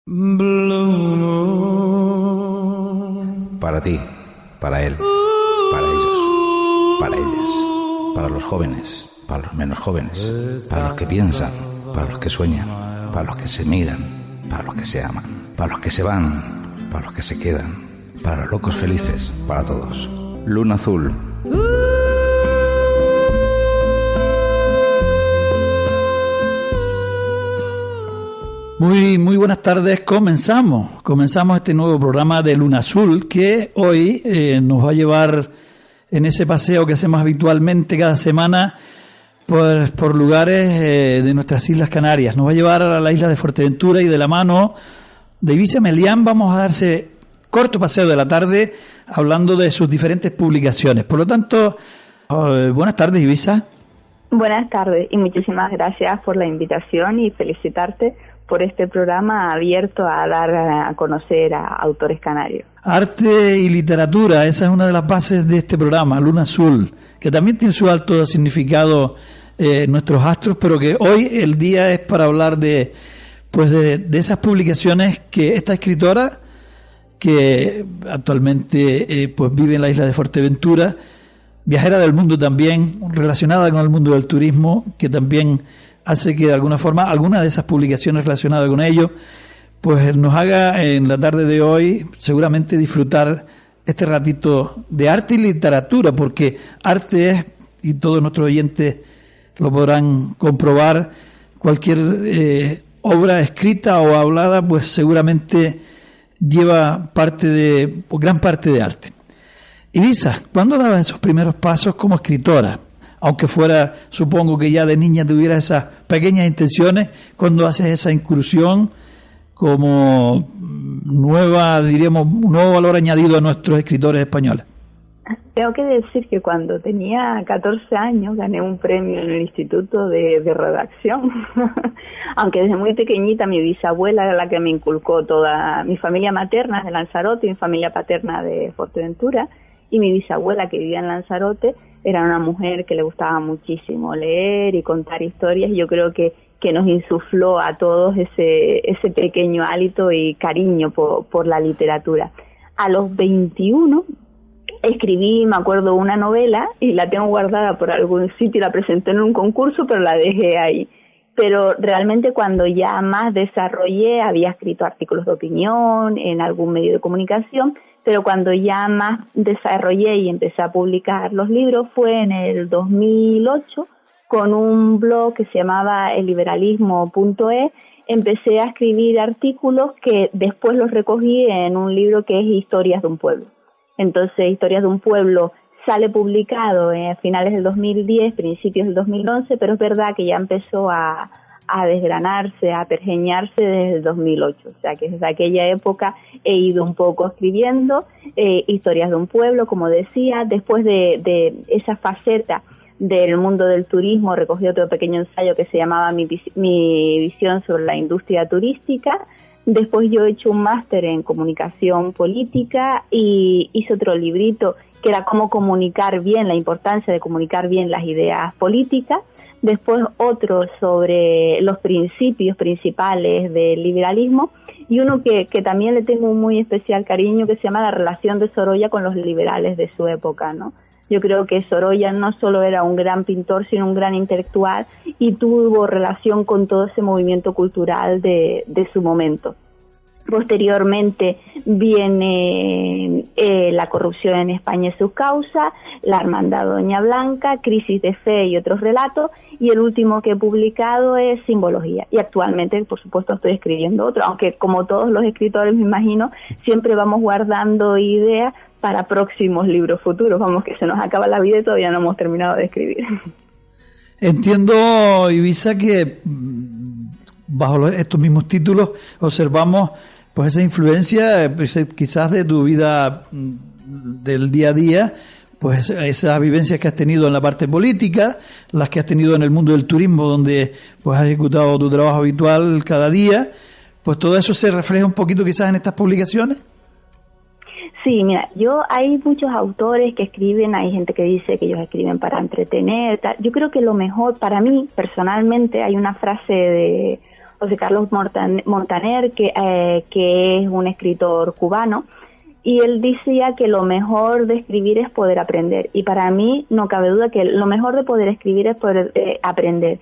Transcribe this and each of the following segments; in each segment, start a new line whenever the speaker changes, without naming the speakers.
Para ti, para él, para ellos, para ellas, para los jóvenes, para los menos jóvenes, para los que piensan, para los que sueñan, para los que se miran, para los que se aman, para los que se van, para los que se quedan, para los locos felices, para todos. Luna Azul.
Muy buenas tardes. Comenzamos este nuevo programa de Luna Azul que hoy nos va a llevar en ese paseo que hacemos habitualmente cada semana por lugares de nuestras Islas Canarias. Nos va a llevar a la isla de Fuerteventura y de la mano de Ibiza Melián vamos a darse corto paseo de la tarde hablando de sus diferentes publicaciones. Por lo tanto, buenas tardes, Ibiza.
Buenas tardes y muchísimas gracias por la invitación y felicitarte por este programa abierto a dar a conocer a autores canarios. Arte y literatura, esa es una de las bases de este programa, Luna Azul, que también tiene su alto significado en nuestros astros, pero que hoy el día es para hablar de esas publicaciones que esta escritora, que actualmente vive en la isla de Fuerteventura, viajera del mundo también, relacionada con el mundo del turismo, que también hace que de alguna forma alguna de esas publicaciones relacionadas con ello pues nos haga en la tarde de hoy seguramente disfrutar este ratito de arte y literatura, porque arte es, y todos nuestros oyentes lo podrán comprobar, cualquier obra escrita o hablada pues seguramente lleva gran parte de arte. Ibiza, ¿cuándo dabas esos primeros pasos como escritora? Aunque fuera, supongo que ya de niña tuviera esas pequeñas intenciones, cuando haces esa incursión como un nuevo valor añadido a nuestros escritores españoles. Tengo que decir que cuando tenía 14 años gané un premio en el Instituto de Redacción, aunque desde muy pequeñita mi bisabuela era la que me inculcó toda mi familia materna es de Lanzarote y mi familia paterna de Fuerteventura, y mi bisabuela que vivía en Lanzarote era una mujer que le gustaba muchísimo leer y contar historias, y yo creo que nos insufló a todos ese pequeño hálito y cariño por la literatura. A los 21 escribí, me acuerdo, una novela y la tengo guardada por algún sitio, la presenté en un concurso, pero la dejé ahí. Pero realmente cuando ya más desarrollé, había escrito artículos de opinión en algún medio de comunicación, pero cuando ya más desarrollé y empecé a publicar los libros fue en el 2008 con un blog que se llamaba elliberalismo.es. Empecé a escribir artículos que después los recogí en un libro que es Historias de un pueblo. Entonces, Historias de un pueblo sale publicado a finales del 2010, principios del 2011, pero es verdad que ya empezó a desgranarse, a pergeñarse desde el 2008. O sea que desde aquella época he ido un poco escribiendo Historias de un pueblo, como decía. Después de esa faceta del mundo del turismo, recogí otro pequeño ensayo que se llamaba Mi visión sobre la industria turística. Después yo he hecho un máster en comunicación política y hice otro librito que era cómo comunicar bien, la importancia de comunicar bien las ideas políticas. Después otro sobre los principios principales del liberalismo y uno que también le tengo un muy especial cariño, que se llama La relación de Sorolla con los liberales de su época, ¿no? Yo creo que Sorolla no solo era un gran pintor, sino un gran intelectual y tuvo relación con todo ese movimiento cultural de su momento. Posteriormente viene La corrupción en España y sus causas, La hermandad Doña Blanca, Crisis de fe y otros relatos, y el último que he publicado es Simbología. Y actualmente, por supuesto, estoy escribiendo otro, aunque como todos los escritores, me imagino, siempre vamos guardando ideas para próximos libros futuros. Vamos, que se nos acaba la vida y todavía no hemos terminado de escribir.
Entiendo, Ibiza, que bajo estos mismos títulos observamos pues esa influencia quizás de tu vida del día a día, pues esas vivencias que has tenido en la parte política, las que has tenido en el mundo del turismo, donde pues has ejecutado tu trabajo habitual cada día, pues todo eso se refleja un poquito quizás en estas publicaciones.
Sí, mira, hay muchos autores que escriben, hay gente que dice que ellos escriben para entretener, tal. Yo creo que lo mejor, para mí, personalmente, hay una frase José Carlos Montaner, que es un escritor cubano, y él decía que lo mejor de escribir es poder aprender, y para mí no cabe duda que lo mejor de poder escribir es poder aprender.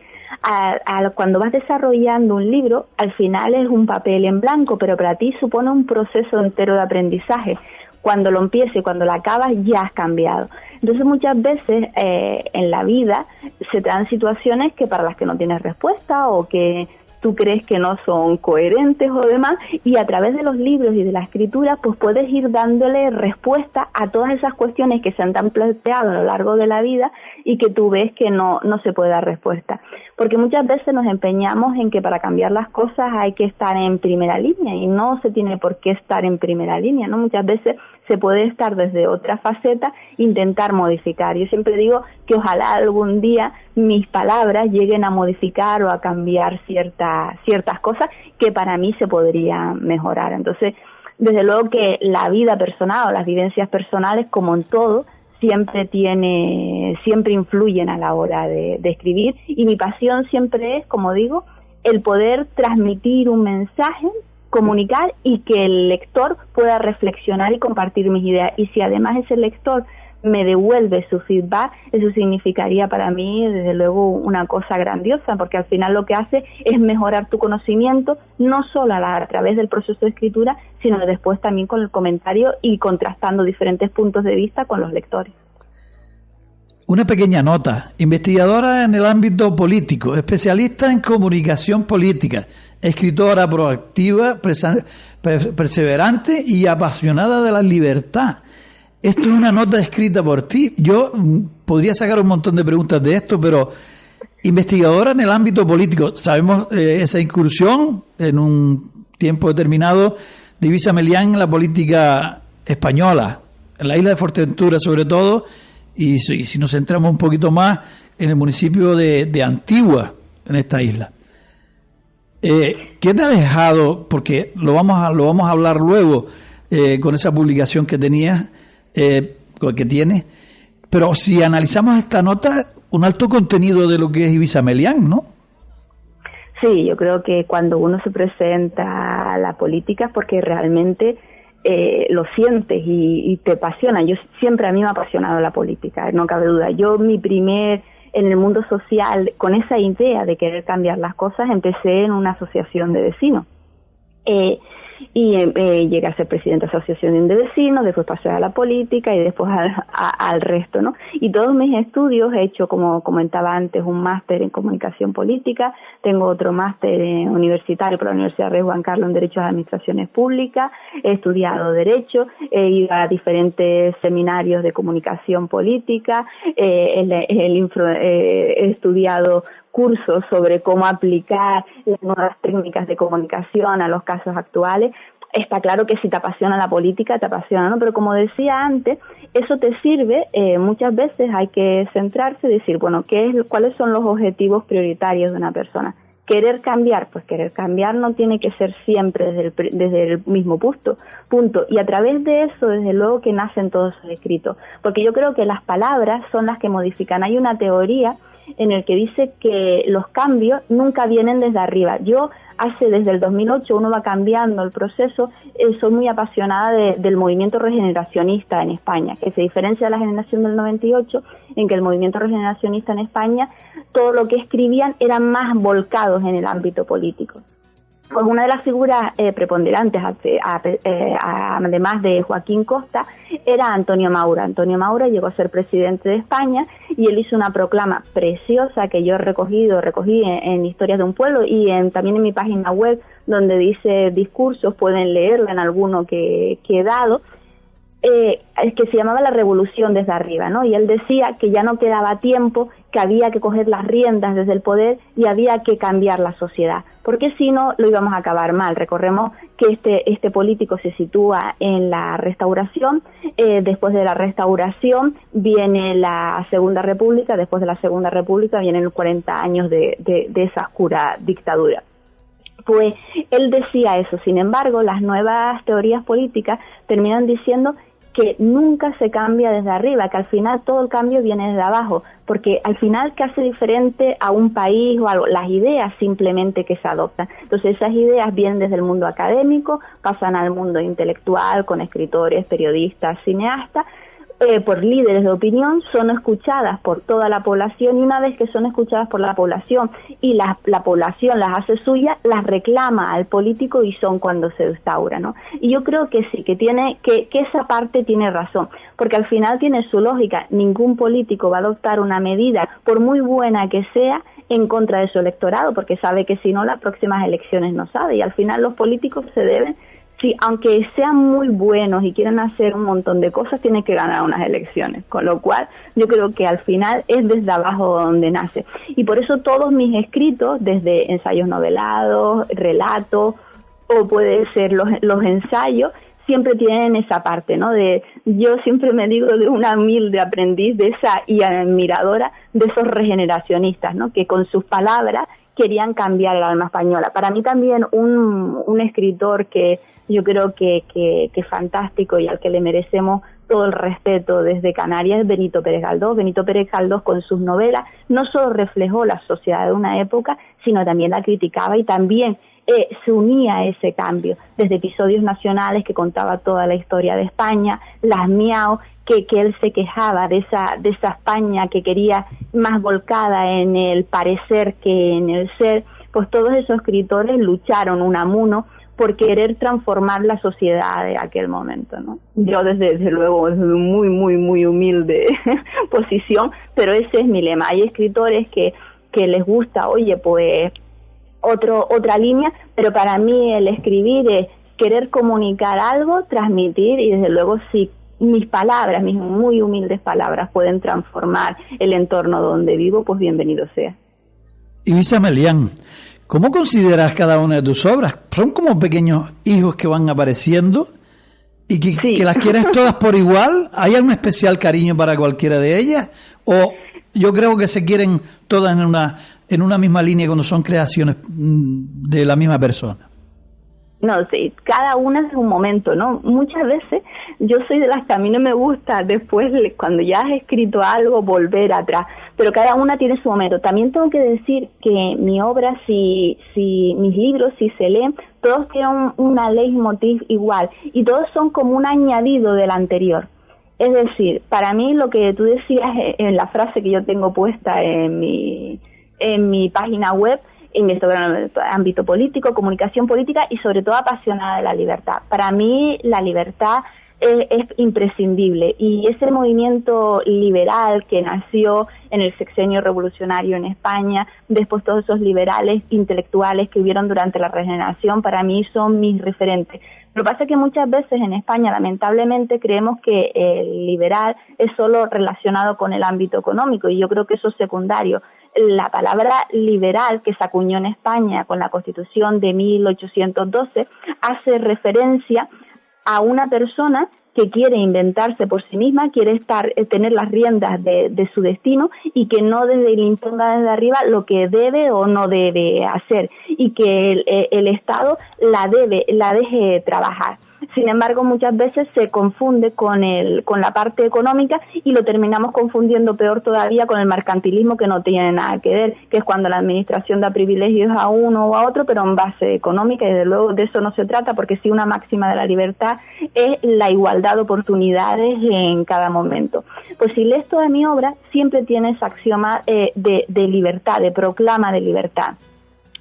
Cuando vas desarrollando un libro, al final es un papel en blanco, pero para ti supone un proceso entero de aprendizaje. Cuando lo empiezas y cuando lo acabas ya has cambiado. Entonces muchas veces en la vida se te dan situaciones que para las que no tienes respuesta o que tú crees que no son coherentes o demás, y a través de los libros y de la escritura pues puedes ir dándole respuesta a todas esas cuestiones que se han planteado a lo largo de la vida y que tú ves que no se puede dar respuesta. Porque muchas veces nos empeñamos en que para cambiar las cosas hay que estar en primera línea, y no se tiene por qué estar en primera línea, ¿no? Muchas veces se puede estar desde otra faceta, intentar modificar. Yo siempre digo que ojalá algún día mis palabras lleguen a modificar o a cambiar ciertas cosas que para mí se podrían mejorar. Entonces, desde luego que la vida personal o las vivencias personales, como en todo, siempre influyen a la hora de escribir, y mi pasión siempre es, como digo, el poder transmitir un mensaje, comunicar y que el lector pueda reflexionar y compartir mis ideas. Y si además ese lector me devuelve su feedback, eso significaría para mí desde luego una cosa grandiosa, porque al final lo que hace es mejorar tu conocimiento, no solo a través del proceso de escritura, sino después también con el comentario y contrastando diferentes puntos de vista con los lectores.
Una pequeña nota: investigadora en el ámbito político, especialista en comunicación política, escritora proactiva, perseverante y apasionada de la libertad. Esto es una nota escrita por ti. Yo podría sacar un montón de preguntas de esto, pero investigadora en el ámbito político, sabemos esa incursión en un tiempo determinado de Eivissa Melián en la política española, en la isla de Fuerteventura sobre todo, y si nos centramos un poquito más en el municipio de Antigua, en esta isla. ¿Qué te ha dejado? Porque lo vamos a hablar luego con esa publicación que tenías, que tienes, pero si analizamos esta nota, un alto contenido de lo que es Eivissa Melián, ¿no?
Sí, yo creo que cuando uno se presenta a la política es porque realmente lo sientes y te apasiona. A mí me ha apasionado la política, no cabe duda. En el mundo social, con esa idea de querer cambiar las cosas, empecé en una asociación de vecinos. Llegué a ser presidenta de la asociación de vecinos, después pasé a la política y después al resto, ¿no? Y todos mis estudios he hecho, como comentaba antes, un máster en comunicación política, tengo otro máster universitario por la Universidad Rey Juan Carlos en Derechos de Administraciones Públicas, he estudiado Derecho, he ido a diferentes seminarios de comunicación política, he estudiado cursos sobre cómo aplicar las nuevas técnicas de comunicación a los casos actuales. Está claro que si te apasiona la política, te apasiona, ¿no? Pero como decía antes, eso te sirve, muchas veces hay que centrarse y decir, bueno, ¿cuáles son los objetivos prioritarios de una persona? Querer cambiar, pues querer cambiar no tiene que ser siempre desde el mismo punto. Y a través de eso, desde luego que nacen todos esos escritos. Porque yo creo que las palabras son las que modifican. Hay una teoría en el que dice que los cambios nunca vienen desde arriba. Desde el 2008 uno va cambiando el proceso. Soy muy apasionada del movimiento regeneracionista en España, que se diferencia de la generación del 98, en que el movimiento regeneracionista en España, todo lo que escribían eran más volcados en el ámbito político. Pues una de las figuras preponderantes, además de Joaquín Costa, era Antonio Maura. Antonio Maura llegó a ser presidente de España y él hizo una proclama preciosa que yo recogí en Historias de un Pueblo y también en mi página web, donde dice discursos, pueden leerlo en alguno que he dado, que se llamaba La Revolución desde arriba, ¿no? Y él decía que ya no quedaba tiempo, que había que coger las riendas desde el poder y había que cambiar la sociedad, porque si no lo íbamos a acabar mal. Recordemos que este político se sitúa en la Restauración, después de la Restauración viene la Segunda República, después de la Segunda República vienen los 40 años de esa oscura dictadura. Pues él decía eso. Sin embargo, las nuevas teorías políticas terminan diciendo que nunca se cambia desde arriba, que al final todo el cambio viene desde abajo, porque al final, ¿qué hace diferente a un país o algo? Las ideas simplemente que se adoptan. Entonces esas ideas vienen desde el mundo académico, pasan al mundo intelectual, con escritores, periodistas, cineastas, por líderes de opinión, son escuchadas por toda la población, y una vez que son escuchadas por la población y la población las hace suyas, las reclama al político y son cuando se instaura, ¿no? Y yo creo que sí, que esa parte tiene razón, porque al final tiene su lógica. Ningún político va a adoptar una medida, por muy buena que sea, en contra de su electorado, porque sabe que si no, las próximas elecciones no sabe, y al final los políticos se deben, sí, aunque sean muy buenos y quieran hacer un montón de cosas, tienen que ganar unas elecciones, con lo cual yo creo que al final es desde abajo donde nace. Y por eso todos mis escritos, desde ensayos novelados, relatos, o puede ser los ensayos, siempre tienen esa parte, ¿no? Yo siempre me digo de una humilde aprendiz de esa y admiradora de esos regeneracionistas, ¿no? Que con sus palabras querían cambiar el alma española. Para mí también un escritor que yo creo que es fantástico y al que le merecemos todo el respeto desde Canarias es Benito Pérez Galdós. Benito Pérez Galdós, con sus novelas, no solo reflejó la sociedad de una época, sino también la criticaba y también se unía a ese cambio, desde episodios nacionales que contaba toda la historia de España, Las Miau, que él se quejaba de esa España que quería más volcada en el parecer que en el ser. Pues todos esos escritores lucharon Unamuno por querer transformar la sociedad de aquel momento, ¿no? Yo desde luego desde muy muy muy humilde posición, pero ese es mi lema. Hay escritores que les gusta, oye, pues otra línea, pero para mí el escribir es querer comunicar algo, transmitir, y desde luego si mis palabras, mis muy humildes palabras pueden transformar el entorno donde vivo, pues bienvenido sea.
Ibiza Melián, ¿cómo consideras cada una de tus obras? ¿Son como pequeños hijos que van apareciendo y que las quieres todas por igual? ¿Hay algún especial cariño para cualquiera de ellas? ¿O yo creo que se quieren todas en una misma línea cuando son creaciones de la misma persona?
No, sí, cada una es un momento, ¿no? Muchas veces yo soy de las que a mí no me gusta después, cuando ya has escrito algo, volver atrás, pero cada una tiene su momento. También tengo que decir que mi obra, si mis libros, si se leen, todos tienen una leitmotiv igual, y todos son como un añadido del anterior. Es decir, para mí lo que tú decías en la frase que yo tengo puesta en mi página web, en mi ámbito político, comunicación política y sobre todo apasionada de la libertad. Para mí la libertad es imprescindible, y ese movimiento liberal que nació en el sexenio revolucionario en España, después todos esos liberales intelectuales que hubieron durante la regeneración, para mí son mis referentes. Lo que pasa es que muchas veces en España, lamentablemente, creemos que el liberal es solo relacionado con el ámbito económico, y yo creo que eso es secundario. La palabra liberal, que se acuñó en España con la Constitución de 1812, hace referencia a una persona que quiere inventarse por sí misma, quiere tener las riendas de su destino, y que no le imponga desde arriba lo que debe o no debe hacer, y que el Estado la deje trabajar. Sin embargo, muchas veces se confunde con la parte económica, y lo terminamos confundiendo peor todavía con el mercantilismo, que no tiene nada que ver, que es cuando la administración da privilegios a uno o a otro, pero en base económica, y desde luego de eso no se trata, porque sí, una máxima de la libertad es la igualdad de oportunidades en cada momento. Pues si lees toda mi obra, siempre tiene esa axioma de libertad, de proclama de libertad.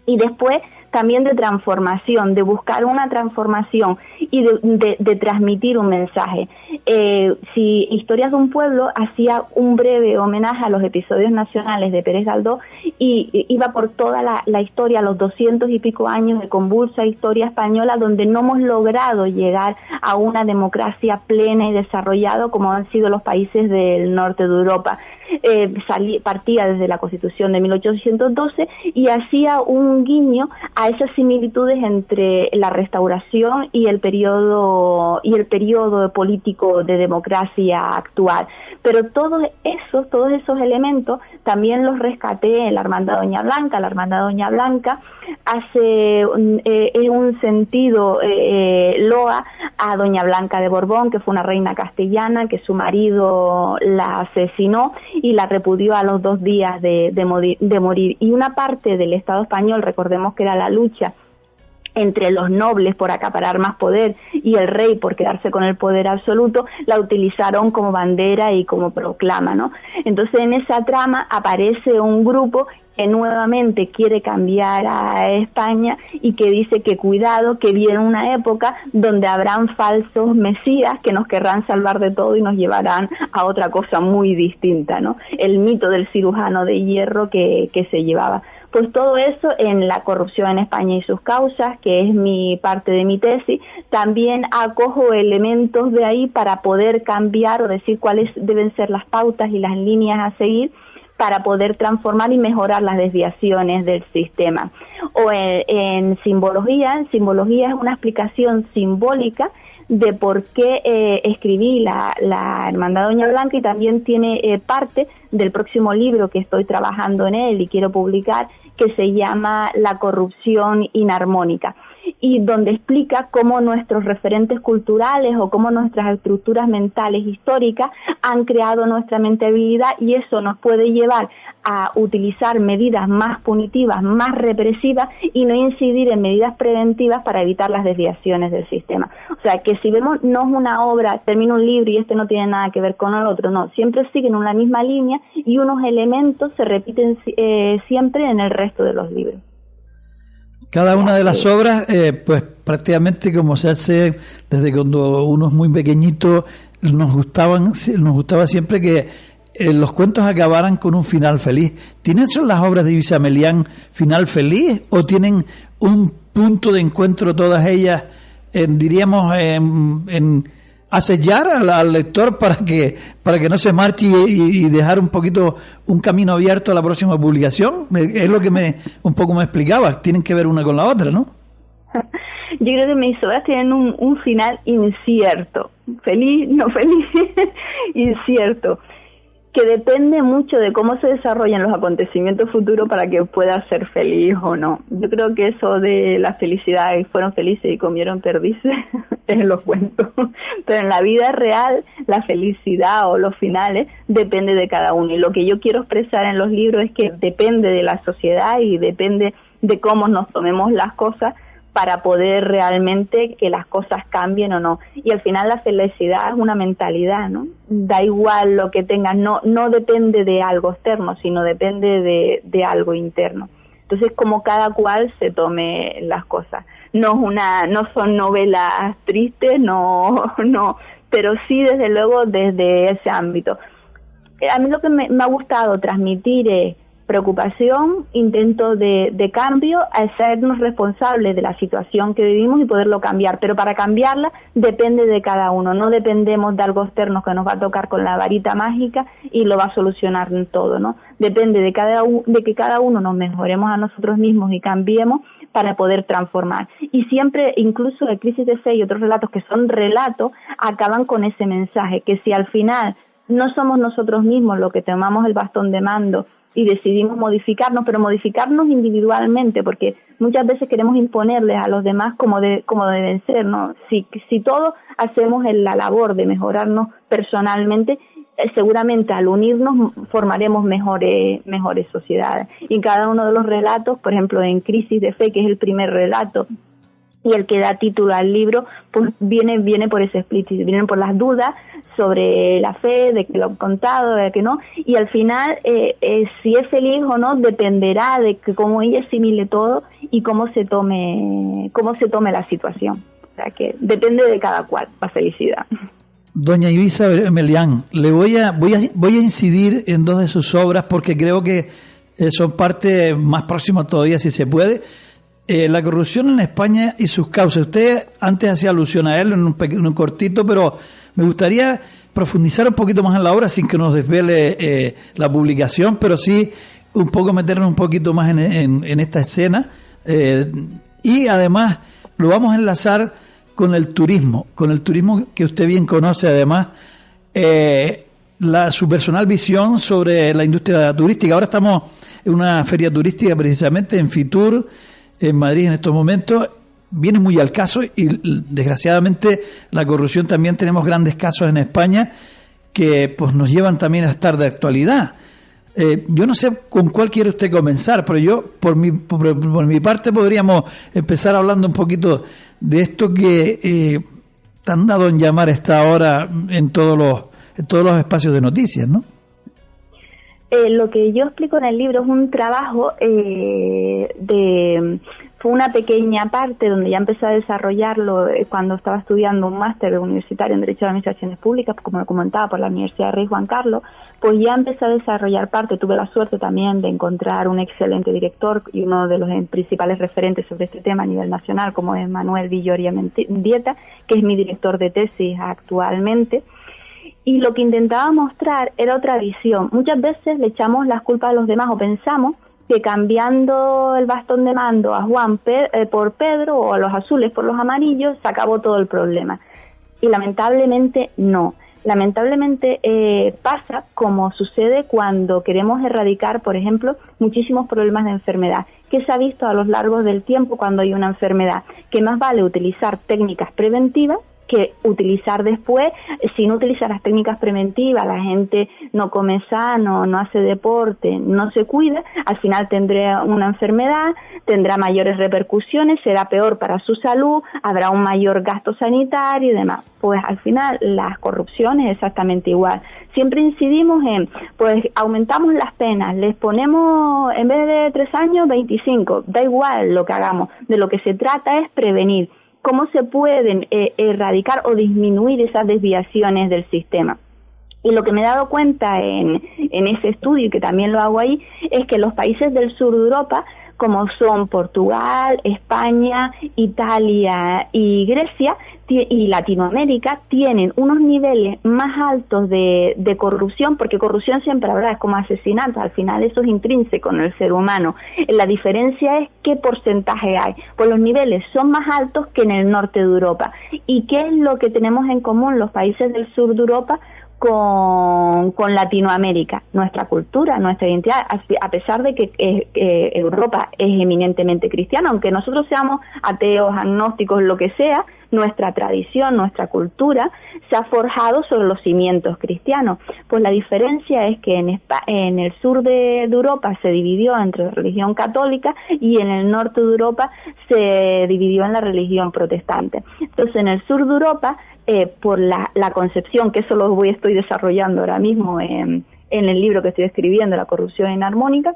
Y después también de transformación, de buscar una transformación y de transmitir un mensaje. Si Historias de un pueblo hacía un breve homenaje a los episodios nacionales de Pérez Galdós, y iba por toda la historia, los 200 y pico años de convulsa historia española, donde no hemos logrado llegar a una democracia plena y desarrollada como han sido los países del norte de Europa. Partía desde la Constitución de 1812 y hacía un guiño a esas similitudes entre la Restauración y el periodo político de democracia actual. Pero todos esos elementos también los rescaté en la Hermandad Doña Blanca. La Hermandad Doña Blanca hace en un sentido loa a doña Blanca de Borbón, que fue una reina castellana, que su marido la asesinó y la repudió a los 2 días de morir. Y una parte del Estado español, recordemos que era la lucha entre los nobles por acaparar más poder y el rey por quedarse con el poder absoluto, la utilizaron como bandera y como proclama, ¿no? Entonces en esa trama aparece un grupo que nuevamente quiere cambiar a España y que dice que cuidado, que viene una época donde habrán falsos mesías que nos querrán salvar de todo y nos llevarán a otra cosa muy distinta, ¿no? El mito del cirujano de hierro que se llevaba. Pues todo eso en La corrupción en España y sus causas, que es parte de mi tesis, también acojo elementos de ahí para poder cambiar o decir cuáles deben ser las pautas y las líneas a seguir para poder transformar y mejorar las desviaciones del sistema. O en simbología es una explicación simbólica de por qué escribí la Hermandad Doña Blanca, y también tiene parte del próximo libro que estoy trabajando en él y quiero publicar, que se llama La corrupción inarmónica, y donde explica cómo nuestros referentes culturales o cómo nuestras estructuras mentales históricas han creado nuestra mentalidad, y eso nos puede llevar a utilizar medidas más punitivas, más represivas, y no incidir en medidas preventivas para evitar las desviaciones del sistema. O sea, que si vemos, no es una obra, termina un libro y este no tiene nada que ver con el otro, no, siempre siguen una misma línea y unos elementos se repiten siempre en el resto de los libros.
Cada una de las obras, pues prácticamente como se hace desde cuando uno es muy pequeñito, nos gustaba siempre que los cuentos acabaran con un final feliz. ¿Tienen las obras de Ibiza Melián final feliz o tienen un punto de encuentro todas ellas, diríamos, en asellar al lector para que no se marche y dejar un poquito un camino abierto a la próxima publicación? Es lo que un poco me explicaba. Tienen que ver una con la otra, ¿no?
Yo creo que mis obras tienen un final incierto, feliz, no feliz, incierto, que depende mucho de cómo se desarrollan los acontecimientos futuros para que pueda ser feliz o no. Yo creo que eso de la felicidad, y fueron felices y comieron perdices, es en los cuentos. Pero en la vida real, la felicidad o los finales depende de cada uno. Y lo que yo quiero expresar en los libros es que depende de la sociedad y depende de cómo nos tomemos las cosas para poder realmente que las cosas cambien o no. Y al final la felicidad es una mentalidad, ¿no? Da igual lo que tengas, no depende de algo externo, sino depende de algo interno. Entonces, como cada cual se tome las cosas. No son novelas tristes, no, pero sí desde luego desde ese ámbito. A mí lo que me ha gustado transmitir es preocupación, intento de cambio, hacernos responsables de la situación que vivimos y poderlo cambiar, pero para cambiarla depende de cada uno, no dependemos de algo externo que nos va a tocar con la varita mágica y lo va a solucionar en todo, ¿no? Depende de que cada uno nos mejoremos a nosotros mismos y cambiemos para poder transformar. Y siempre, incluso el Crisis de Fe y otros relatos que son relatos, acaban con ese mensaje, que si al final no somos nosotros mismos los que tomamos el bastón de mando y decidimos modificarnos, pero modificarnos individualmente, porque muchas veces queremos imponerles a los demás como deben ser, ¿no? Si todos hacemos la labor de mejorarnos personalmente, seguramente al unirnos formaremos mejores sociedades. Y en cada uno de los relatos, por ejemplo en Crisis de Fe, que es el primer relato y el que da título al libro, pues viene por ese split, vienen por las dudas sobre la fe, de que lo han contado, de que no, y al final si es feliz o no dependerá de que cómo ella asimile todo y cómo se tome la situación. O sea que depende de cada cual la felicidad.
Doña Ibiza Melián, le voy a incidir en dos de sus obras porque creo que son parte más próxima todavía, si se puede. La corrupción en España y sus causas. Usted antes hacía alusión a él en un cortito, pero me gustaría profundizar un poquito más en la obra sin que nos desvele la publicación, pero sí un poco meternos un poquito más en esta escena. Y además lo vamos a enlazar con el turismo que usted bien conoce, además, su personal visión sobre la industria turística. Ahora estamos en una feria turística precisamente en Fitur, en Madrid en estos momentos, viene muy al caso y desgraciadamente la corrupción también tenemos grandes casos en España que pues nos llevan también a estar de actualidad. Yo no sé con cuál quiere usted comenzar, pero yo por mi parte podríamos empezar hablando un poquito de esto que te han dado en llamar a esta hora en todos los espacios de noticias, ¿no?
Lo que yo explico en el libro es un trabajo fue una pequeña parte donde ya empecé a desarrollarlo cuando estaba estudiando un máster universitario en Derecho de Administraciones Públicas, como lo comentaba, por la Universidad de Rey Juan Carlos. Pues ya empecé a desarrollar parte. Tuve la suerte también de encontrar un excelente director y uno de los principales referentes sobre este tema a nivel nacional, como es Manuel Villoria Mendieta, que es mi director de tesis actualmente. Y lo que intentaba mostrar era otra visión. Muchas veces le echamos las culpas a los demás o pensamos que cambiando el bastón de mando a Juan por Pedro o a los azules por los amarillos se acabó todo el problema. Y lamentablemente no. Lamentablemente pasa como sucede cuando queremos erradicar, por ejemplo, muchísimos problemas de enfermedad. ¿Qué se ha visto a lo largo del tiempo cuando hay una enfermedad? Que más vale utilizar técnicas preventivas que utilizar después. Sin utilizar las técnicas preventivas, la gente no come sano, no hace deporte, no se cuida, al final tendrá una enfermedad, tendrá mayores repercusiones, será peor para su salud, habrá un mayor gasto sanitario y demás. Pues al final la corrupción es exactamente igual. Siempre incidimos en, pues aumentamos las penas, les ponemos en vez de 3 años, 25, da igual lo que hagamos, de lo que se trata es prevenir. ¿Cómo se pueden erradicar o disminuir esas desviaciones del sistema? Y lo que me he dado cuenta en ese estudio, y que también lo hago ahí, es que los países del sur de Europa, como son Portugal, España, Italia y Grecia y Latinoamérica, tienen unos niveles más altos de corrupción, porque corrupción siempre habrá, es como asesinato, al final eso es intrínseco en el ser humano. La diferencia es qué porcentaje hay, pues los niveles son más altos que en el norte de Europa. ¿Y qué es lo que tenemos en común los países del sur de Europa con Latinoamérica? Nuestra cultura, nuestra identidad, a pesar de que Europa es eminentemente cristiana, aunque nosotros seamos ateos, agnósticos, lo que sea, nuestra tradición, nuestra cultura se ha forjado sobre los cimientos cristianos. Pues la diferencia es que en el sur de Europa se dividió entre la religión católica y en el norte de Europa se dividió en la religión protestante. Entonces en el sur de Europa, por la concepción, que eso estoy desarrollando ahora mismo en el libro que estoy escribiendo, La corrupción inarmónica,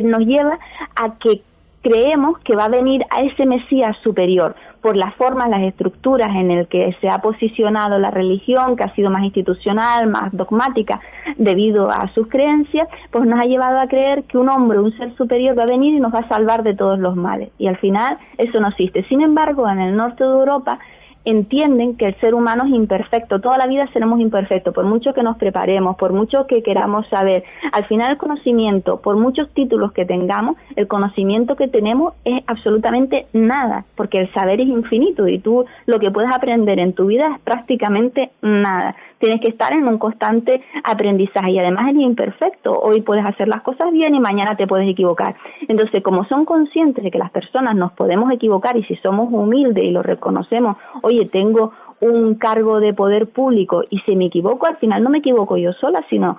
nos lleva a que creemos que va a venir a ese Mesías superior, por las formas, las estructuras en el que se ha posicionado la religión, que ha sido más institucional, más dogmática, debido a sus creencias, pues nos ha llevado a creer que un hombre, un ser superior va a venir y nos va a salvar de todos los males. Y al final eso no existe. Sin embargo, en el norte de Europa entienden que el ser humano es imperfecto, toda la vida seremos imperfectos, por mucho que nos preparemos, por mucho que queramos saber. Al final el conocimiento, por muchos títulos que tengamos, el conocimiento que tenemos es absolutamente nada, porque el saber es infinito y tú lo que puedes aprender en tu vida es prácticamente nada. Tienes que estar en un constante aprendizaje y además eres imperfecto. Hoy puedes hacer las cosas bien y mañana te puedes equivocar. Entonces, como son conscientes de que las personas nos podemos equivocar y si somos humildes y lo reconocemos, oye, tengo un cargo de poder público y si me equivoco, al final no me equivoco yo sola, sino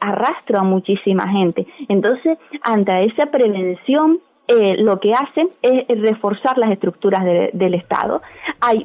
arrastro a muchísima gente. Entonces, ante esa prevención, lo que hacen es reforzar las estructuras del Estado. Hay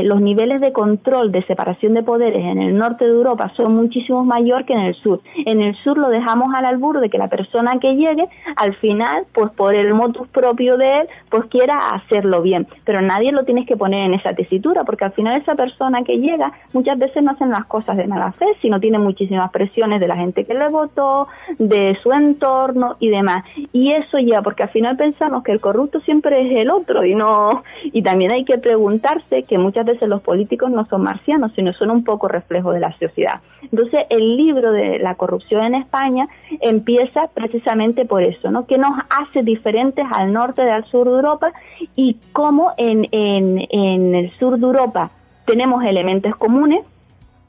los niveles de control, de separación de poderes en el norte de Europa son muchísimo mayor que en el sur. En el sur lo dejamos al albur de que la persona que llegue, al final, pues por el motus propio de él, pues quiera hacerlo bien. Pero nadie lo tienes que poner en esa tesitura, porque al final esa persona que llega muchas veces no hacen las cosas de mala fe, sino tiene muchísimas presiones de la gente que le votó, de su entorno y demás. Y eso ya, porque al final pensamos que el corrupto siempre es el otro y también hay que preguntarse que muchas veces los políticos no son marcianos, sino son un poco reflejo de la sociedad. Entonces el libro de la corrupción en España empieza precisamente por eso, ¿no? ¿Qué nos hace diferentes al norte y al sur de Europa y cómo en el sur de Europa tenemos elementos comunes?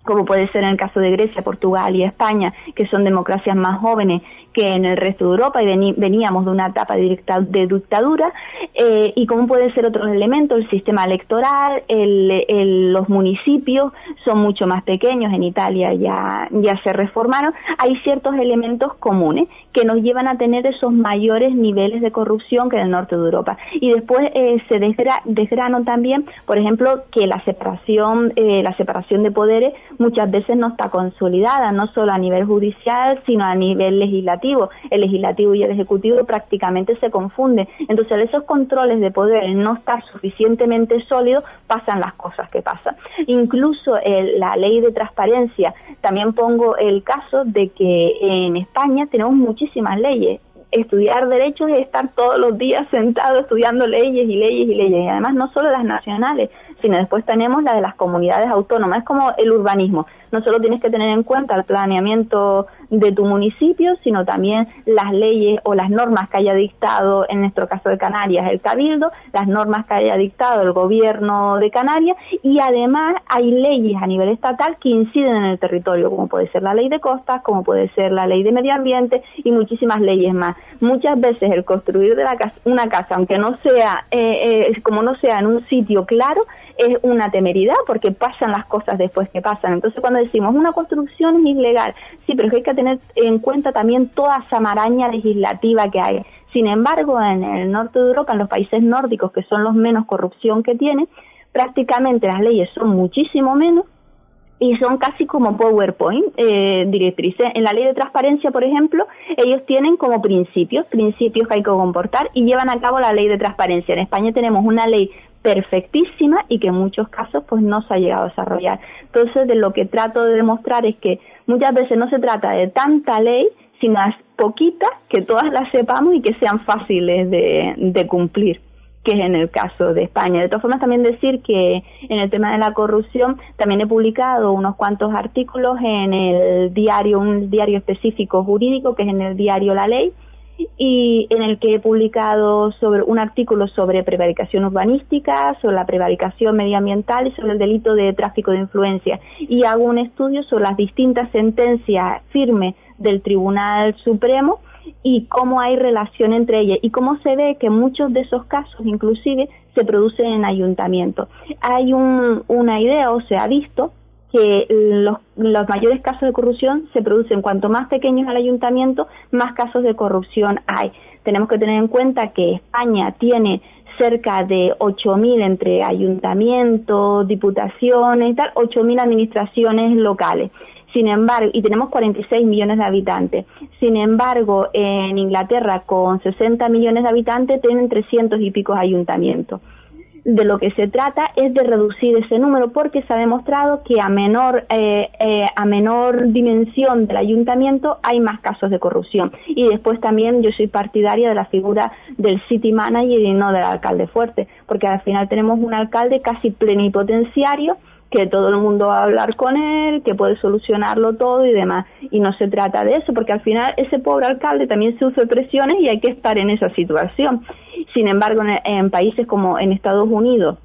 como puede ser en el caso de Grecia, Portugal y España, que son democracias más jóvenes que en el resto de Europa y veníamos de una etapa de dictadura, y como pueden ser otros elementos, el sistema electoral, los municipios son mucho más pequeños, en Italia ya se reformaron, hay ciertos elementos comunes que nos llevan a tener esos mayores niveles de corrupción que en el norte de Europa. Y después se desgrano también, por ejemplo, que la separación de poderes muchas veces no está consolidada, no solo a nivel judicial, sino a nivel legislativo. El legislativo y el ejecutivo prácticamente se confunden. Entonces, al esos controles de poder no estar suficientemente sólidos, pasan las cosas que pasan. Incluso la ley de transparencia, también pongo el caso de que en España tenemos muchísimas leyes. Estudiar derecho es estar todos los días sentado estudiando leyes y leyes y leyes, y además no solo las nacionales, sino después tenemos la de las comunidades autónomas. Es como el urbanismo, no solo tienes que tener en cuenta el planeamiento de tu municipio, sino también las leyes o las normas que haya dictado, en nuestro caso de Canarias, el Cabildo, las normas que haya dictado el gobierno de Canarias, y además hay leyes a nivel estatal que inciden en el territorio, como puede ser la ley de costas, como puede ser la ley de medio ambiente y muchísimas leyes más. Muchas veces el construir una casa, aunque no sea, como no sea en un sitio claro, es una temeridad, porque pasan las cosas después que pasan. Entonces, cuando decimos una construcción es ilegal, sí, pero es que hay que tener en cuenta también toda esa maraña legislativa que hay. Sin embargo, en el norte de Europa, en los países nórdicos, que son los menos corrupción que tienen, prácticamente las leyes son muchísimo menos y son casi como PowerPoint, directrices. En la ley de transparencia, por ejemplo, ellos tienen como principios que hay que comportar y llevan a cabo la ley de transparencia. En España tenemos una ley perfectísima y que en muchos casos pues no se ha llegado a desarrollar. Entonces, de lo que trato de demostrar es que muchas veces no se trata de tanta ley, sino las poquitas que todas las sepamos y que sean fáciles de cumplir, que es en el caso de España. De todas formas, también decir que en el tema de la corrupción también he publicado unos cuantos artículos en el diario, un diario específico jurídico, que es en el diario La Ley, y en el que he publicado sobre un artículo sobre prevaricación urbanística, sobre la prevaricación medioambiental y sobre el delito de tráfico de influencia, y hago un estudio sobre las distintas sentencias firmes del Tribunal Supremo y cómo hay relación entre ellas y cómo se ve que muchos de esos casos inclusive se producen en ayuntamientos. Hay una idea, o se ha visto, que los mayores casos de corrupción se producen cuanto más pequeños el ayuntamiento, más casos de corrupción hay. Tenemos que tener en cuenta que España tiene cerca de 8.000 entre ayuntamientos, diputaciones y tal, 8.000 administraciones locales. Sin embargo, y tenemos 46 millones de habitantes. Sin embargo, en Inglaterra, con 60 millones de habitantes, tienen 300 y pico ayuntamientos. De lo que se trata es de reducir ese número, porque se ha demostrado que a menor dimensión del ayuntamiento hay más casos de corrupción. Y después también yo soy partidaria de la figura del city manager y no del alcalde fuerte, porque al final tenemos un alcalde casi plenipotenciario, que todo el mundo va a hablar con él, que puede solucionarlo todo y demás. Y no se trata de eso, porque al final ese pobre alcalde también sufre presiones y hay que estar en esa situación. Sin embargo, en países como en Estados Unidos,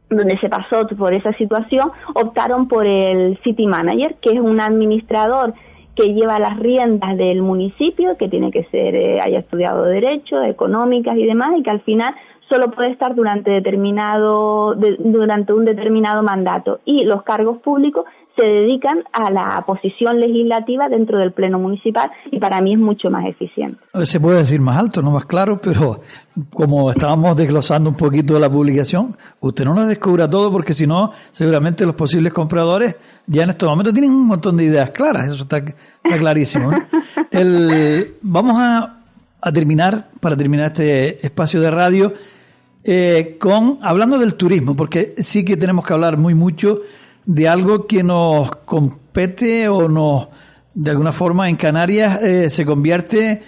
donde se pasó por esa situación, optaron por el city manager, que es un administrador que lleva las riendas del municipio, que tiene que ser, haya estudiado Derecho, Económicas y demás, y que al final solo puede estar durante un determinado mandato, y los cargos públicos se dedican a la posición legislativa dentro del pleno municipal, y para mí es mucho más eficiente.
Se puede decir más alto, no más claro, pero como estábamos desglosando un poquito de la publicación, usted no nos descubra todo, porque si no, seguramente los posibles compradores ya en estos momentos tienen un montón de ideas claras, eso está clarísimo, ¿no? Vamos a terminar, para terminar este espacio de radio, hablando del turismo, porque sí que tenemos que hablar mucho de algo que nos compete o nos, de alguna forma, en Canarias se convierte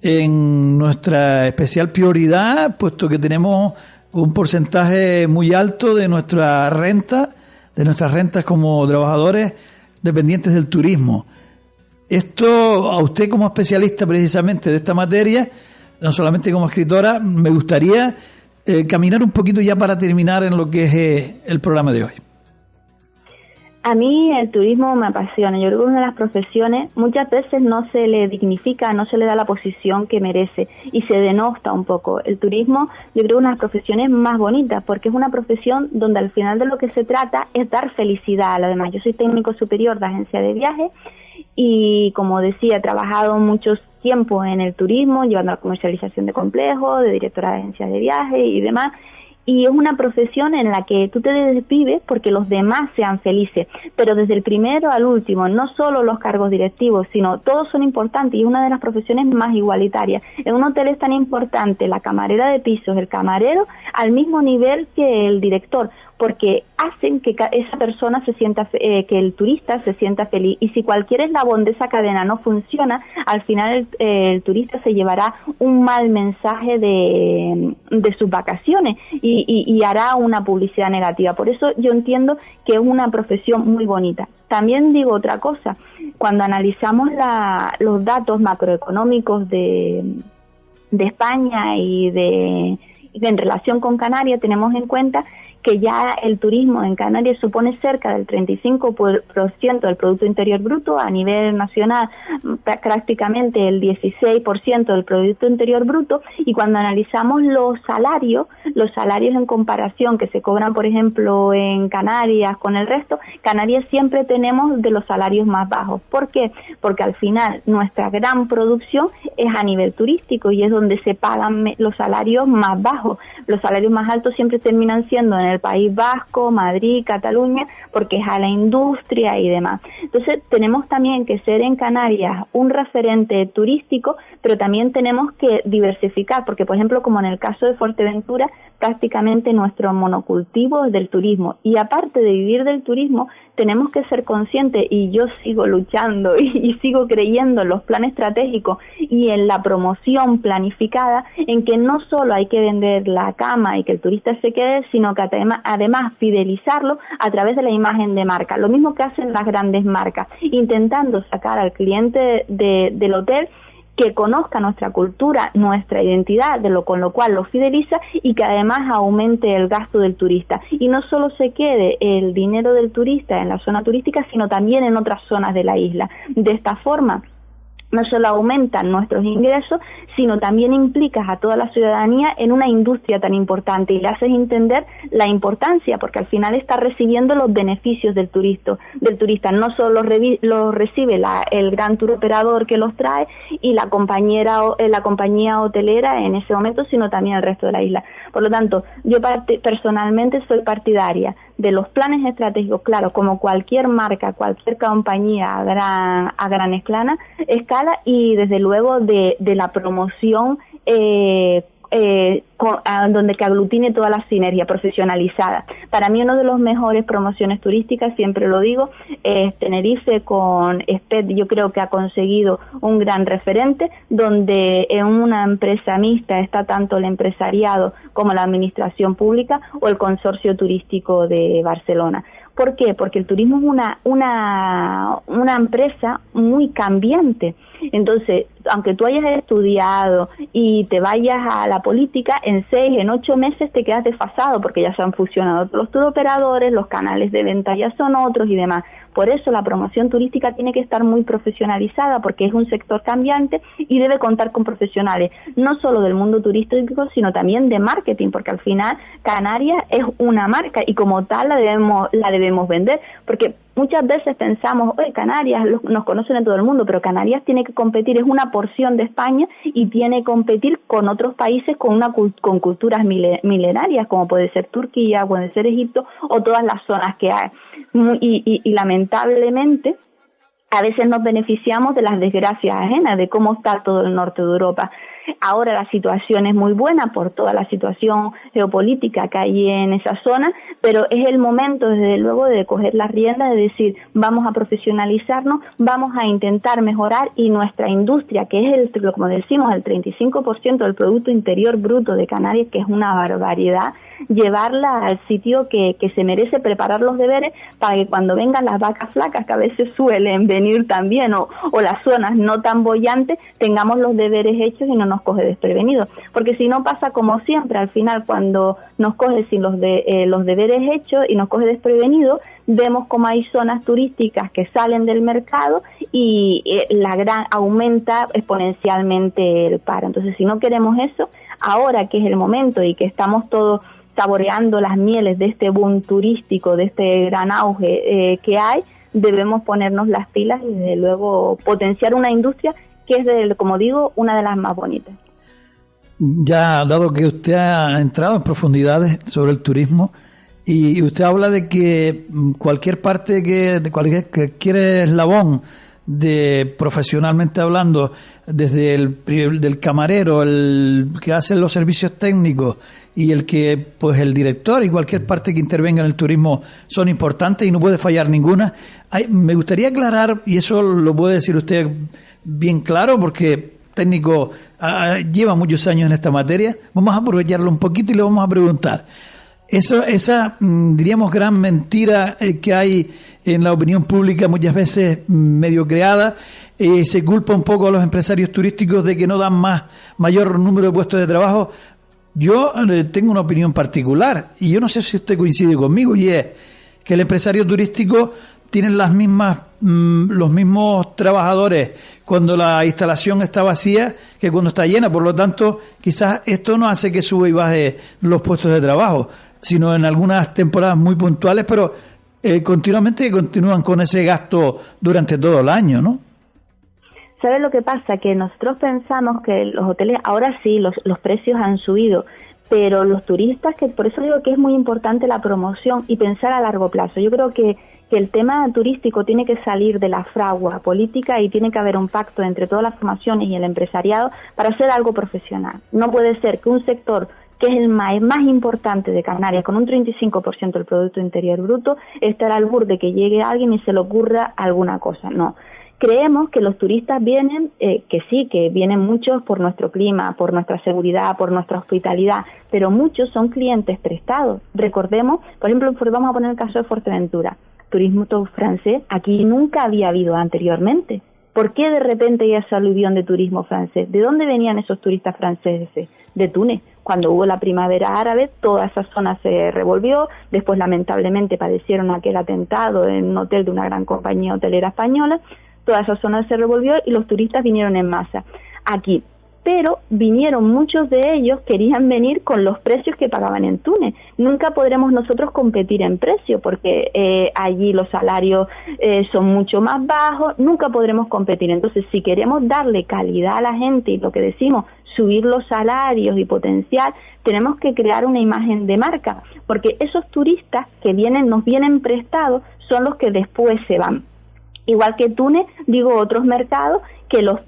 en nuestra especial prioridad, puesto que tenemos un porcentaje muy alto de nuestras rentas como trabajadores dependientes del turismo. Esto, a usted como especialista precisamente de esta materia, no solamente como escritora, me gustaría caminar un poquito ya para terminar en lo que es el programa de hoy.
A mí el turismo me apasiona. Yo creo que es una de las profesiones, muchas veces no se le dignifica, no se le da la posición que merece y se denosta un poco. El turismo, yo creo que es una de las profesiones más bonitas, porque es una profesión donde al final de lo que se trata es dar felicidad a los demás. Yo soy técnico superior de agencia de viajes y, como decía, he trabajado mucho tiempo en el turismo, llevando la comercialización de complejos, de directora de agencias de viajes y demás. Y es una profesión en la que tú te desvives porque los demás sean felices, pero desde el primero al último, no solo los cargos directivos, sino todos son importantes y es una de las profesiones más igualitarias. En un hotel es tan importante la camarera de pisos, el camarero, al mismo nivel que el director, porque hacen que esa persona se sienta, que el turista se sienta feliz. Y si cualquier eslabón de esa cadena no funciona, al final el turista se llevará un mal mensaje de sus vacaciones y hará una publicidad negativa. Por eso yo entiendo que es una profesión muy bonita. También digo otra cosa, cuando analizamos los datos macroeconómicos de España y en relación con Canarias, tenemos en cuenta que ya el turismo en Canarias supone cerca del 35% del Producto Interior Bruto, a nivel nacional prácticamente el 16% del Producto Interior Bruto, y cuando analizamos los salarios en comparación que se cobran, por ejemplo, en Canarias con el resto, Canarias siempre tenemos de los salarios más bajos. ¿Por qué? Porque al final nuestra gran producción es a nivel turístico y es donde se pagan los salarios más bajos. Los salarios más altos siempre terminan siendo en el País Vasco, Madrid, Cataluña, porque es a la industria y demás. Entonces tenemos también que ser en Canarias un referente turístico, pero también tenemos que diversificar, porque por ejemplo, como en el caso de Fuerteventura, prácticamente nuestro monocultivo es del turismo, y aparte de vivir del turismo, tenemos que ser conscientes, y yo sigo luchando y sigo creyendo en los planes estratégicos y en la promoción planificada, en que no solo hay que vender la cama y que el turista se quede, sino que además fidelizarlo a través de la imagen de marca. Lo mismo que hacen las grandes marcas, intentando sacar al cliente del hotel que conozca nuestra cultura, nuestra identidad, con lo cual lo fideliza y que además aumente el gasto del turista. Y no solo se quede el dinero del turista en la zona turística, sino también en otras zonas de la isla. De esta forma, no solo aumentan nuestros ingresos, sino también implicas a toda la ciudadanía en una industria tan importante y le haces entender la importancia, porque al final está recibiendo los beneficios del turista. No solo los recibe el gran tour operador que los trae y la compañía hotelera en ese momento, sino también el resto de la isla. Por lo tanto, yo personalmente soy partidaria de los planes estratégicos, claro, como cualquier marca, cualquier compañía a gran escala, y desde luego de la promoción donde que aglutine toda la sinergia profesionalizada. Para mí, uno de los mejores promociones turísticas, siempre lo digo, es Tenerife con SPED. Yo creo que ha conseguido un gran referente, donde en una empresa mixta está tanto el empresariado como la administración pública o el consorcio turístico de Barcelona. ¿Por qué? Porque el turismo es una empresa muy cambiante. Entonces, aunque tú hayas estudiado y te vayas a la política, en 6, en 8 meses te quedas desfasado, porque ya se han fusionado los turoperadores, los canales de venta ya son otros y demás. Por eso la promoción turística tiene que estar muy profesionalizada, porque es un sector cambiante y debe contar con profesionales, no solo del mundo turístico, sino también de marketing, porque al final Canarias es una marca y como tal la debemos vender, porque muchas veces pensamos, oye, Canarias nos conocen en todo el mundo, pero Canarias tiene que competir, es una porción de España y tiene que competir con otros países con culturas milenarias, como puede ser Turquía, puede ser Egipto o todas las zonas que hay. Y lamentablemente a veces nos beneficiamos de las desgracias ajenas, de cómo está todo el norte de Europa. Ahora la situación es muy buena por toda la situación geopolítica que hay en esa zona, pero es el momento, desde luego, de coger las riendas, de decir, vamos a profesionalizarnos, vamos a intentar mejorar, y nuestra industria, que es como decimos, el 35% del Producto Interior Bruto de Canarias, que es una barbaridad, llevarla al sitio que se merece, preparar los deberes para que cuando vengan las vacas flacas, que a veces suelen venir también, o las zonas no tan bollantes, tengamos los deberes hechos y no nos nos coge desprevenidos. Porque si no pasa como siempre, al final cuando nos coge sin los deberes hechos y nos coge desprevenidos, vemos como hay zonas turísticas que salen del mercado y aumenta exponencialmente el paro. Entonces, si no queremos eso, ahora que es el momento y que estamos todos saboreando las mieles de este boom turístico, de este gran auge que hay, debemos ponernos las pilas y desde luego potenciar una industria que es, como digo, una de las más bonitas.
Ya, dado que usted ha entrado en profundidades sobre el turismo y usted habla de que cualquier parte de cualquier eslabón de profesionalmente hablando, desde del camarero, el que hace los servicios técnicos y el director y cualquier parte que intervenga en el turismo son importantes y no puede fallar ninguna. Me gustaría aclarar, y eso lo puede decir usted bien claro porque técnico lleva muchos años en esta materia, vamos a aprovecharlo un poquito y le vamos a preguntar. Esa, diríamos, gran mentira que hay en la opinión pública, muchas veces medio creada, se culpa un poco a los empresarios turísticos de que no dan mayor número de puestos de trabajo. Yo tengo una opinión particular, y yo no sé si usted coincide conmigo, y es que el empresario turístico tiene los mismos trabajadores cuando la instalación está vacía que cuando está llena. Por lo tanto, quizás esto no hace que suba y baje los puestos de trabajo, sino en algunas temporadas muy puntuales, pero continuamente continúan con ese gasto durante todo el año, ¿no?
¿Sabes lo que pasa? Que nosotros pensamos que los hoteles, ahora sí, los precios han subido, pero los turistas, que por eso digo que es muy importante la promoción y pensar a largo plazo. Yo creo que el tema turístico tiene que salir de la fragua política y tiene que haber un pacto entre todas las formaciones y el empresariado para hacer algo profesional. No puede ser que un sector que es el más importante de Canarias, con un 35% del Producto Interior Bruto, esté al borde de que llegue alguien y se le ocurra alguna cosa. No. Creemos que los turistas vienen, que vienen muchos por nuestro clima, por nuestra seguridad, por nuestra hospitalidad, pero muchos son clientes prestados. Recordemos, por ejemplo, vamos a poner el caso de Fuerteventura, turismo francés, aquí nunca había habido anteriormente. ¿Por qué de repente hay ese aluvión de turismo francés? ¿De dónde venían esos turistas franceses? De Túnez. Cuando hubo la primavera árabe, toda esa zona se revolvió, después lamentablemente padecieron aquel atentado en un hotel de una gran compañía hotelera española, toda esa zona se revolvió y los turistas vinieron en masa aquí. Pero vinieron muchos de ellos, querían venir con los precios que pagaban en Túnez. Nunca podremos nosotros competir en precio porque allí los salarios son mucho más bajos, nunca podremos competir. Entonces, si queremos darle calidad a la gente y lo que decimos, subir los salarios y potenciar, tenemos que crear una imagen de marca, porque esos turistas que nos vienen prestados son los que después se van. Igual que Túnez, digo otros mercados, que los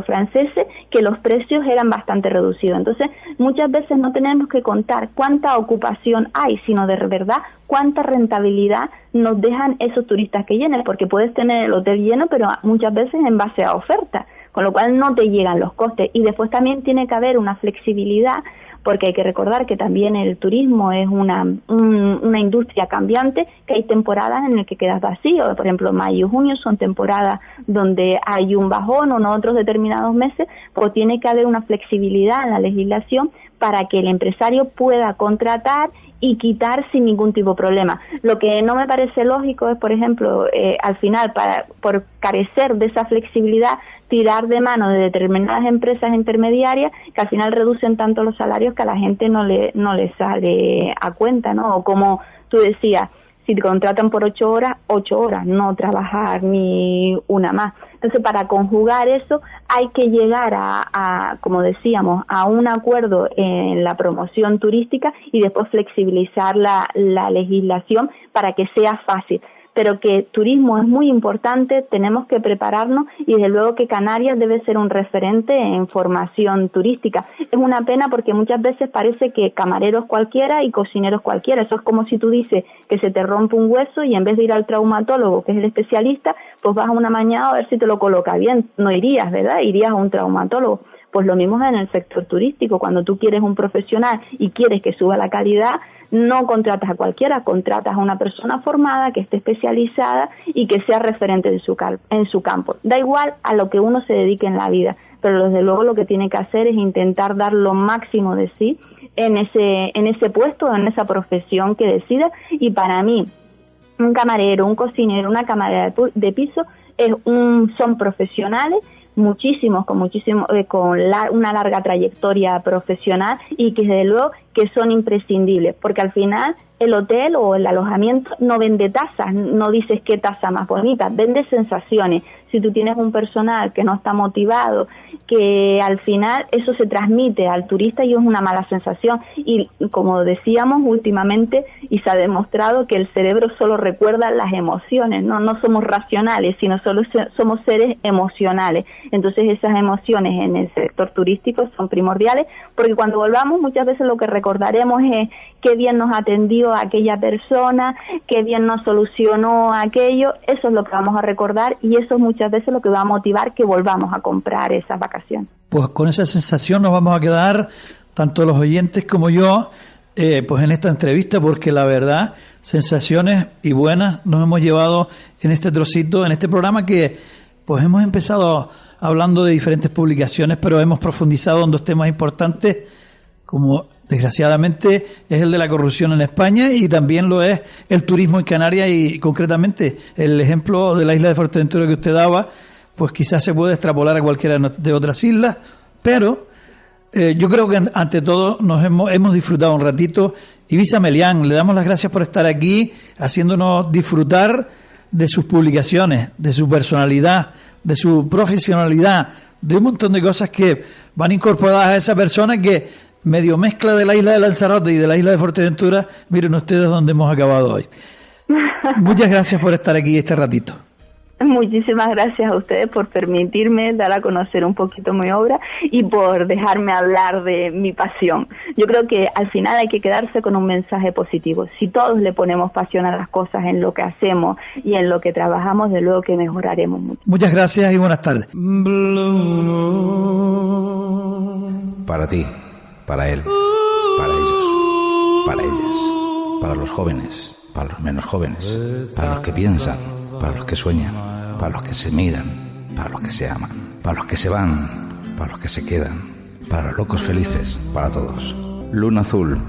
franceses, que los precios eran bastante reducidos. Entonces, muchas veces no tenemos que contar cuánta ocupación hay, sino de verdad cuánta rentabilidad nos dejan esos turistas que llenen, porque puedes tener el hotel lleno, pero muchas veces en base a oferta, con lo cual no te llegan los costes. Y después también tiene que haber una flexibilidad, porque hay que recordar que también el turismo es una industria cambiante, que hay temporadas en las que quedas vacío. Por ejemplo, mayo y junio son temporadas donde hay un bajón, o en otros determinados meses, pues tiene que haber una flexibilidad en la legislación para que el empresario pueda contratar y quitar sin ningún tipo de problema. Lo que no me parece lógico es, por ejemplo, al final, por carecer de esa flexibilidad, tirar de mano de determinadas empresas intermediarias que al final reducen tanto los salarios que a la gente no le sale a cuenta, ¿no? O como tú decías, si te contratan por 8 horas, no trabajar ni una más. Entonces, para conjugar eso, hay que llegar a, como decíamos, a un acuerdo en la promoción turística y después flexibilizar la legislación para que sea fácil. Pero que turismo es muy importante, tenemos que prepararnos y desde luego que Canarias debe ser un referente en formación turística. Es una pena porque muchas veces parece que camareros cualquiera y cocineros cualquiera. Eso es como si tú dices que se te rompe un hueso y en vez de ir al traumatólogo, que es el especialista, pues vas a una mañana a ver si te lo coloca bien. No irías, ¿verdad? Irías a un traumatólogo. Pues lo mismo en el sector turístico. Cuando tú quieres un profesional y quieres que suba la calidad, no contratas a cualquiera, contratas a una persona formada, que esté especializada y que sea referente en su campo. Da igual a lo que uno se dedique en la vida, pero desde luego lo que tiene que hacer es intentar dar lo máximo de sí en ese puesto, en esa profesión que decida. Y para mí, un camarero, un cocinero, una camarera de piso son profesionales, muchísimos, con una larga trayectoria profesional, y que desde luego que son imprescindibles, porque al final el hotel o el alojamiento no vende tazas, no dices qué taza más bonita, vende sensaciones. Si tú tienes un personal que no está motivado, que al final eso se transmite al turista y es una mala sensación. Y como decíamos últimamente, y se ha demostrado que el cerebro solo recuerda las emociones, no somos racionales, sino solo somos seres emocionales. Entonces esas emociones en el sector turístico son primordiales, porque cuando volvamos muchas veces lo que recordaremos es qué bien nos atendió aquella persona, qué bien nos solucionó aquello. Eso es lo que vamos a recordar, y eso es muchas veces lo que va a motivar que volvamos a comprar esas vacaciones.
Pues con esa sensación nos vamos a quedar, tanto los oyentes como yo, pues en esta entrevista, porque la verdad, sensaciones y buenas nos hemos llevado en este trocito, en este programa que pues hemos empezado hablando de diferentes publicaciones, pero hemos profundizado en dos temas importantes, como desgraciadamente es el de la corrupción en España, y también lo es el turismo en Canarias, y concretamente el ejemplo de la isla de Fuerteventura que usted daba, pues quizás se puede extrapolar a cualquiera de otras islas, pero yo creo que ante todo nos hemos disfrutado un ratito. Ibiza Melián, le damos las gracias por estar aquí, haciéndonos disfrutar de sus publicaciones, de su personalidad, de su profesionalidad, de un montón de cosas que van incorporadas a esa persona que medio mezcla de la isla de Lanzarote y de la isla de Fuerteventura. Miren ustedes dónde hemos acabado hoy. Muchas gracias por estar aquí este ratito.
Muchísimas gracias a ustedes por permitirme dar a conocer un poquito mi obra y por dejarme hablar de mi pasión. Yo creo que al final hay que quedarse con un mensaje positivo. Si todos le ponemos pasión a las cosas, en lo que hacemos y en lo que trabajamos, de luego que mejoraremos mucho.
Muchas gracias y buenas tardes.
Para ti, para él, para ellos, para ellas, para los jóvenes, para los menos jóvenes, para los que piensan, para los que sueñan, para los que se miran, para los que se aman, para los que se van, para los que se quedan, para los locos felices, para todos. Luna Azul.